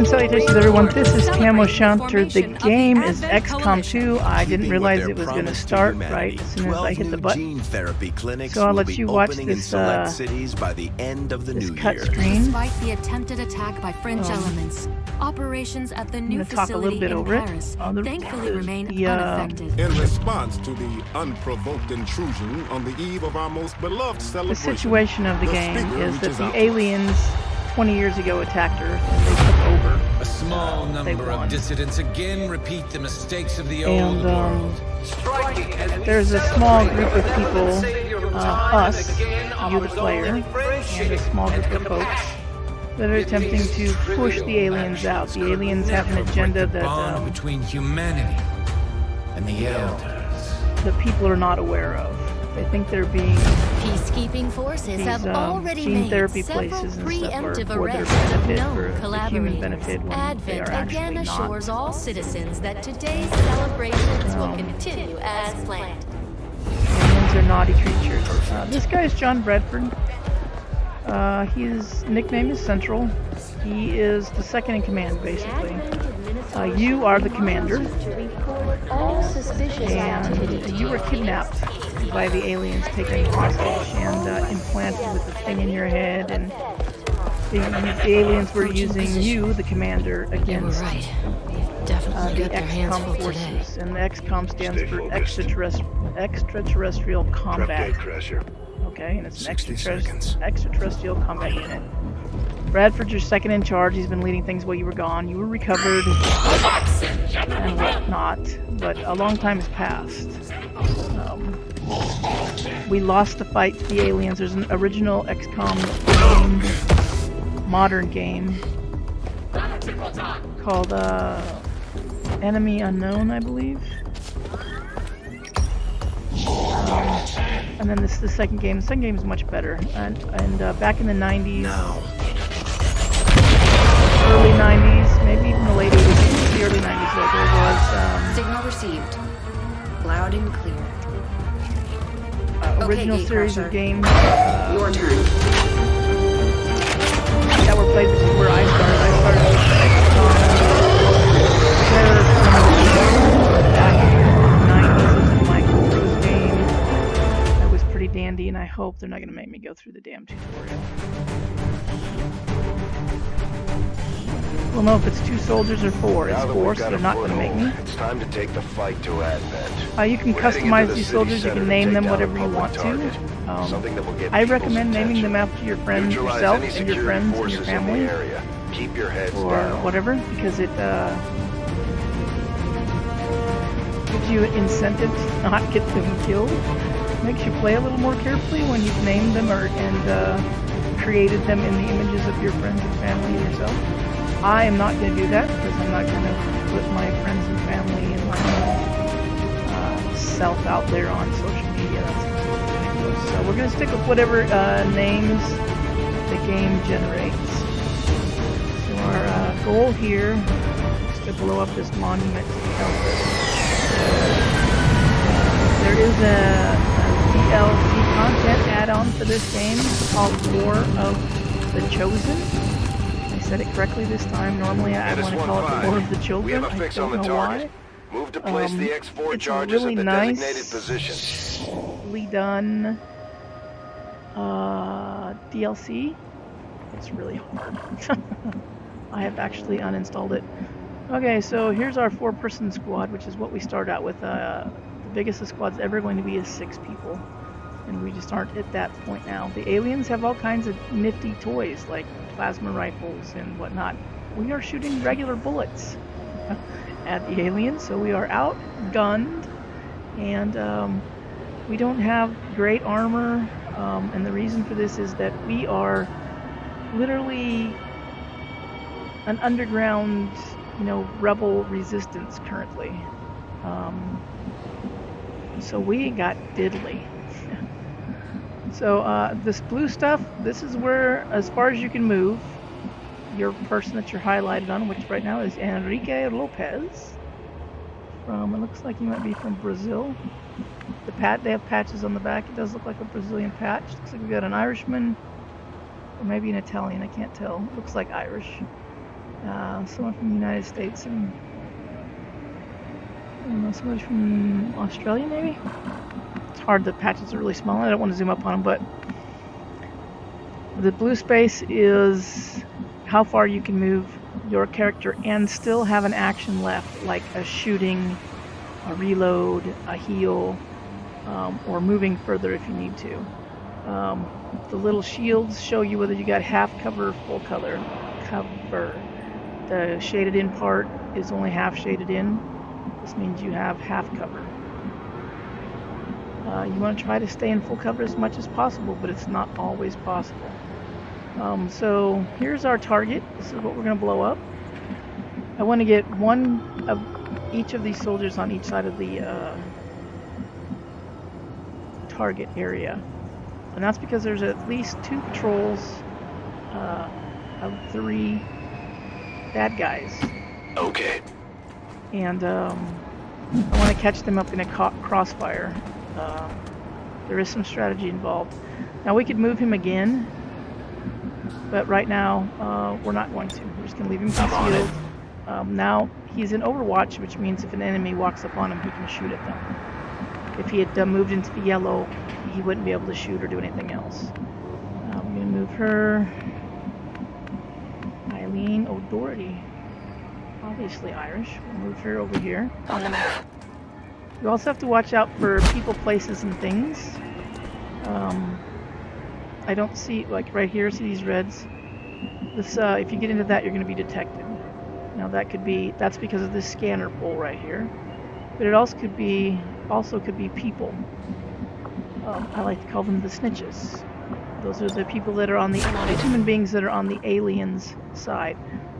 and salutations, everyone. This is Camo Shunter. The game is Xcom 2. I didn't realize it was going to start right as soon as I hit the button. So I'll let you watch this cut screen. Despite the attempted attack by French elements, operations at the new facility in Paris thankfully remain unaffected. In response to the unprovoked intrusion on the eve of our most beloved celebration, the situation of the game is that the aliens 20 years ago attacked Earth and they took over. A small number of dissidents again repeat the mistakes of the old world. There's a small group of people, us, you the player, and a small group of folks that are attempting to push the aliens out. The aliens have an agenda that between humanity and the elders. The people are not aware of. They think they're being peacekeeping forces have already made therapy several places and preemptive stuff for their arrests of benefit, known for human collaborators. benefit, when Advent they are again actually assures not. all citizens that today's celebrations will continue as planned. Aliens are naughty creatures. This guy is John Bradford. His nickname is Central. He is the second in command, basically. You are the commander, and you were kidnapped by the aliens, taken hostage, and implanted with the thing in your head, and the aliens were using you, the commander, against the Xcom forces. And the Xcom stands for Extraterrestrial Combat. Okay, and it's an extraterrestrial combat unit. Bradford's your second in charge. He's been leading things while you were gone. You were recovered and whatnot, but a long time has passed. We lost the fight to the aliens. There's an original XCOM game, modern game, called Enemy Unknown, I believe. And then this is the second game. The second game is much better. And back in the 90s, early 90s, maybe even the late 80s, the early 90s, there was signal received, loud and clear. Original series of games. Your turn. That were played, which is where I started. I started with back in the 90s. It was a Michael Rose game. That was pretty dandy, and I hope they're not going to make me go through the damn tutorial. We'll know if it's 2 soldiers or 4. It's 4, so they're not going to make me. It's time to take the fight to Advent. You can customize these soldiers. You can name them whatever you want to. I recommend naming them after your friends, yourself, and your friends and your family, Keep your heads or down. whatever, because it gives you an incentive to not get them killed. Makes you play a little more carefully when you've named them and created them in the images of your friends and family and yourself. I am not going to do that, because I'm not going to put my friends and family and my self out there on social media. That's ridiculous. So we're going to stick with whatever names the game generates. So our goal here is to blow up this monument to the elders. There is a DLC content add-on for this game called War of the Chosen. I said it correctly this time. Normally I want to call it the War of the Children. I don't know why. Move to place the X4 It's charges really at the nice, designated position. really done DLC. It's really hard. I have actually uninstalled it. Okay, so here's our 4-person squad, which is what we start out with. The biggest the squad's ever going to be is 6 people. And we just aren't at that point now. The aliens have all kinds of nifty toys, like plasma rifles and whatnot. We are shooting regular bullets at the aliens, so we are outgunned, and we don't have great armor, and the reason for this is that we are literally an underground, rebel resistance currently. So we got diddly. So this blue stuff, this is where, as far as you can move, your person that you're highlighted on, which right now is Enrique Lopez. It looks like he might be from Brazil. They have patches on the back. It does look like a Brazilian patch. Looks like we've got an Irishman, or maybe an Italian, I can't tell. It looks like Irish. Someone from the United States and I don't know, somebody from Australia maybe? It's hard, the patches are really small. I don't want to zoom up on them, but the blue space is how far you can move your character and still have an action left, like a shooting, a reload, a heal, or moving further if you need to. The little shields show you whether you got half cover or full cover. The shaded in part is only half shaded in. This means you have half cover. You want to try to stay in full cover as much as possible, but it's not always possible. So here's our target. This is what we're going to blow up. I want to get one of each of these soldiers on each side of the target area. And that's because there's at least 2 patrols of 3 bad guys. Okay. And I want to catch them up in a crossfire. There is some strategy involved. Now we could move him again, but right now we're not going to. We're just going to leave him concealed. Now he's in Overwatch, which means if an enemy walks up on him, he can shoot at them. If he had moved into the yellow, he wouldn't be able to shoot or do anything else. I'm going to move her. Eileen O'Doherty. Obviously Irish. We'll move her over here. On the move. You also have to watch out for people, places, and things. I don't see, like right here, see these reds? This, if you get into that, you're going to be detected. Now that's because of this scanner pole right here. But it also could be people. I like to call them the snitches. Those are the people that are on the human beings that are on the aliens' side.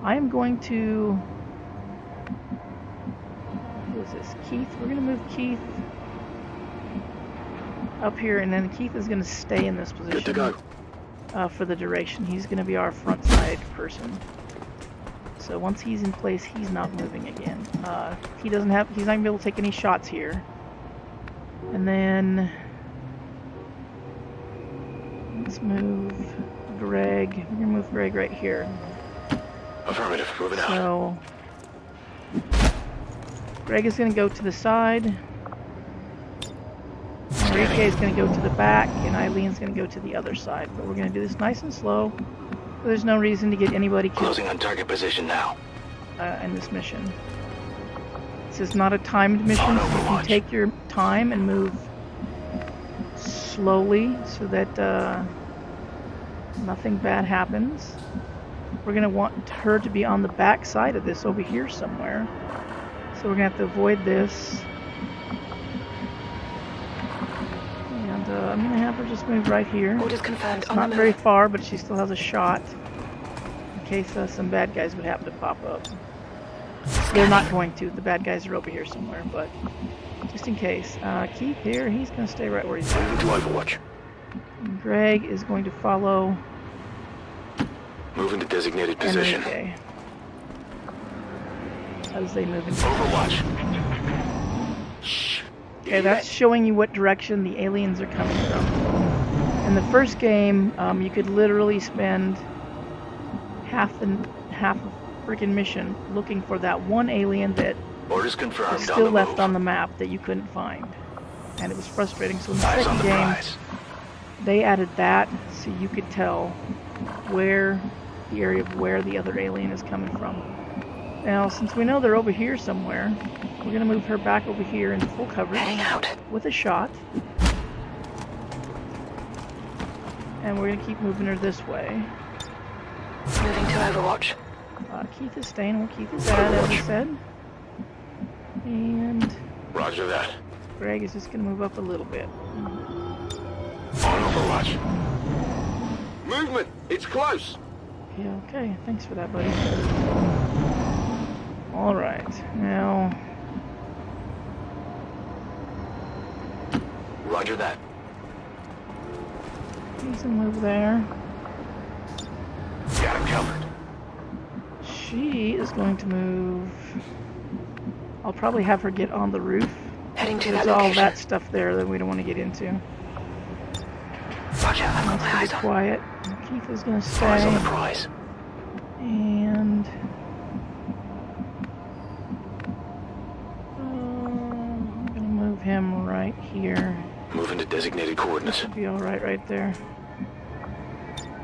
I am going to... Who is this? Keith? We're going to move Keith up here, and then Keith is going to stay in this position. Good to go. For the duration. He's going to be our front side person. So once he's in place, he's not moving again. He's not going to be able to take any shots here. And then let's move Greg. We're going to move Greg right here. Affirmative. Moving out. So Greg is going to go to the side. Enrique is going to go to the back, and Eileen's going to go to the other side. But we're going to do this nice and slow. There's no reason to get anybody killed. Closing on target position now. In this mission. This is not a timed mission, so you can take your time and move slowly so that nothing bad happens. We're going to want her to be on the back side of this over here somewhere. So we're going to have to avoid this. And I'm going to have her just move right here. Orders confirmed. It's not very far, but she still has a shot in case some bad guys would happen to pop up. They're not going to. The bad guys are over here somewhere, but just in case. Keith here, he's going to stay right where he's at. Moving to Overwatch. And Greg is going to follow. Moving to designated position. Enrique as they move into Overwatch. Shh. Okay, that's showing you what direction the aliens are coming from. In the first game, you could literally spend half a freaking mission looking for that one alien that Orders confirmed. was still left on the map that you couldn't find, and it was frustrating. So in the second game, they added that so you could tell where the area of where the other alien is coming from. Now, since we know they're over here somewhere, we're going to move her back over here into full coverage with a shot. And we're going to keep moving her this way. Moving to Overwatch. Keith is staying where Keith is at, as I said. And Roger that. Greg is just going to move up a little bit. On Overwatch. Movement! It's close! Yeah, okay. Thanks for that, buddy. Alright, now... Roger that. He's gonna move there. Got him covered. She is going to move... I'll probably have her get on the roof. Heading to There's that all location. that stuff there that we don't want to get into. Roger, I've got my Let's eyes be on. quiet. Keith is gonna Eyes on the stay. prize. And right here. Moving to designated coordinates. Should be alright right there.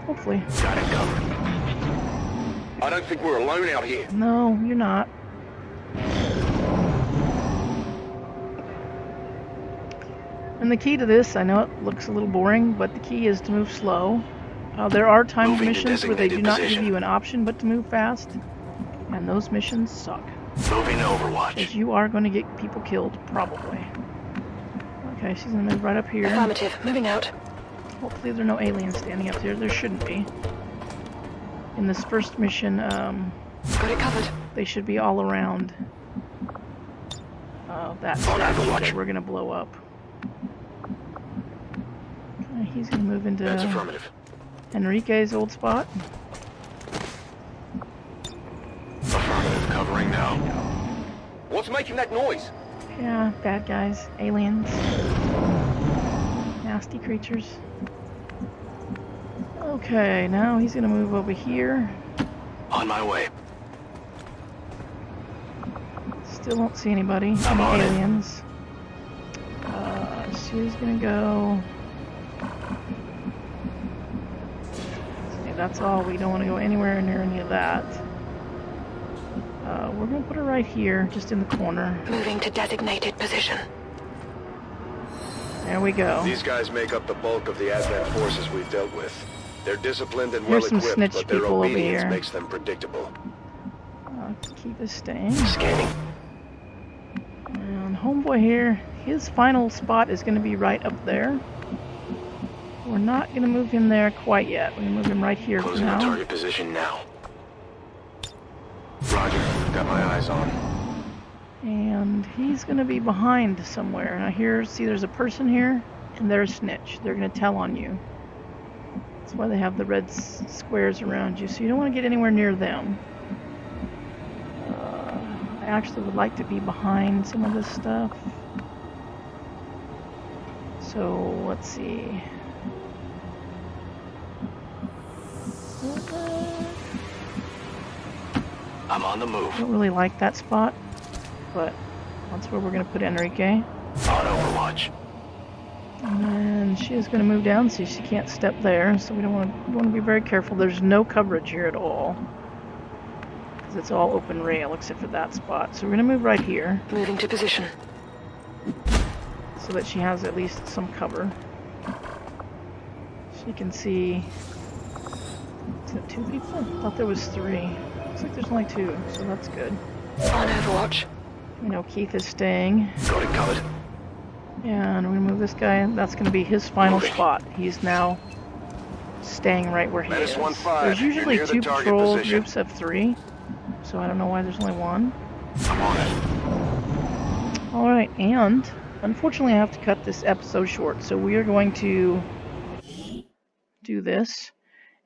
Hopefully. Got it covered. I don't think we're alone out here. No, you're not. And the key to this, I know it looks a little boring, but the key is to move slow. There are timed missions where they do not give you an option but to move fast, and those missions suck. Moving to Overwatch. Because you are going to get people killed, probably. Okay, she's going to move right up here. Affirmative. Moving out. Hopefully there are no aliens standing up there. There shouldn't be. In this first mission, Got it covered. they should be all around that statue that we're going to blow up. Okay, he's going to move into That's affirmative. Enrique's old spot. Affirmative, covering now. What's making that noise? Yeah, bad guys, aliens, nasty creatures. Okay, now he's gonna move over here. On my way. Still don't see anybody. I'm Any on it. aliens. She's gonna go. See, that's all. We don't want to go anywhere near any of that. We're gonna put her right here, just in the corner. Moving to designated position. There we go. These guys make up the bulk of the Advent forces we've dealt with. They're disciplined and Here's some well-equipped, snitch but their people over obedience here. makes them predictable. Keep this staying. Scanning. And homeboy here, his final spot is going to be right up there. We're not going to move him there quite yet. We're going to move him right here for Closing the now. target position now. Roger. Got my eyes on. And he's going to be behind somewhere. Now see there's a person here, and they're a snitch. They're going to tell on you. That's why they have the red squares around you, so you don't want to get anywhere near them. I actually would like to be behind some of this stuff. So, let's see. I'm on the move. I don't really like that spot, but that's where we're going to put Enrique. On Overwatch. And then she is going to move down, so she can't step there. So we want to be very careful. There's no coverage here at all, because it's all open rail except for that spot. So we're going to move right here, Moving to position. so that she has at least some cover. She can see. Is it 2 people? I thought there was 3. Looks like there's only 2, so that's good. On Overwatch. We know Keith is staying. Got it covered. And we're going to move this guy. That's going to be his final spot. He's now staying right where he is. Menace 1-5, There's usually you're near the 2 target patrol position. groups of 3, so I don't know why there's only 1. I'm on it. Alright, and unfortunately I have to cut this episode short, so we are going to do this,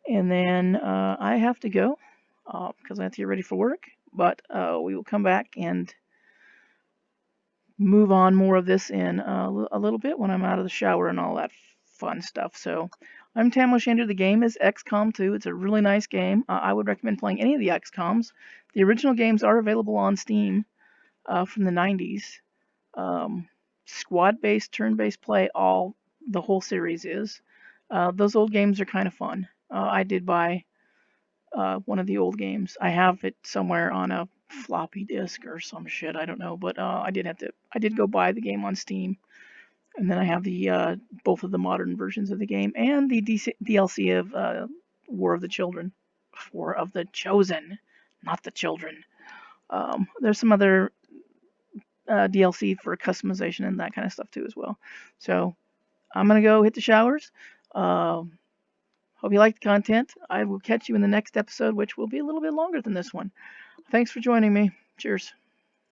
and then I have to go, because I have to get ready for work, but we will come back and move on more of this in a little bit when I'm out of the shower and all that fun stuff. So I'm Tamoshander. The game is XCOM 2. It's a really nice game. I would recommend playing any of the XCOMs. The original games are available on Steam from the 90s. Squad-based, turn-based play, the whole series is. Those old games are kind of fun. I did buy one of the old games. I have it somewhere on a floppy disk or some shit, I don't know, but I did go buy the game on Steam, and then I have the both of the modern versions of the game and the DLC of War of the Children. War of the Chosen, not the Children. There's some other DLC for customization and that kind of stuff too as well. So I'm gonna go hit the showers. Hope you liked the content. I will catch you in the next episode, which will be a little bit longer than this one. Thanks for joining me. Cheers.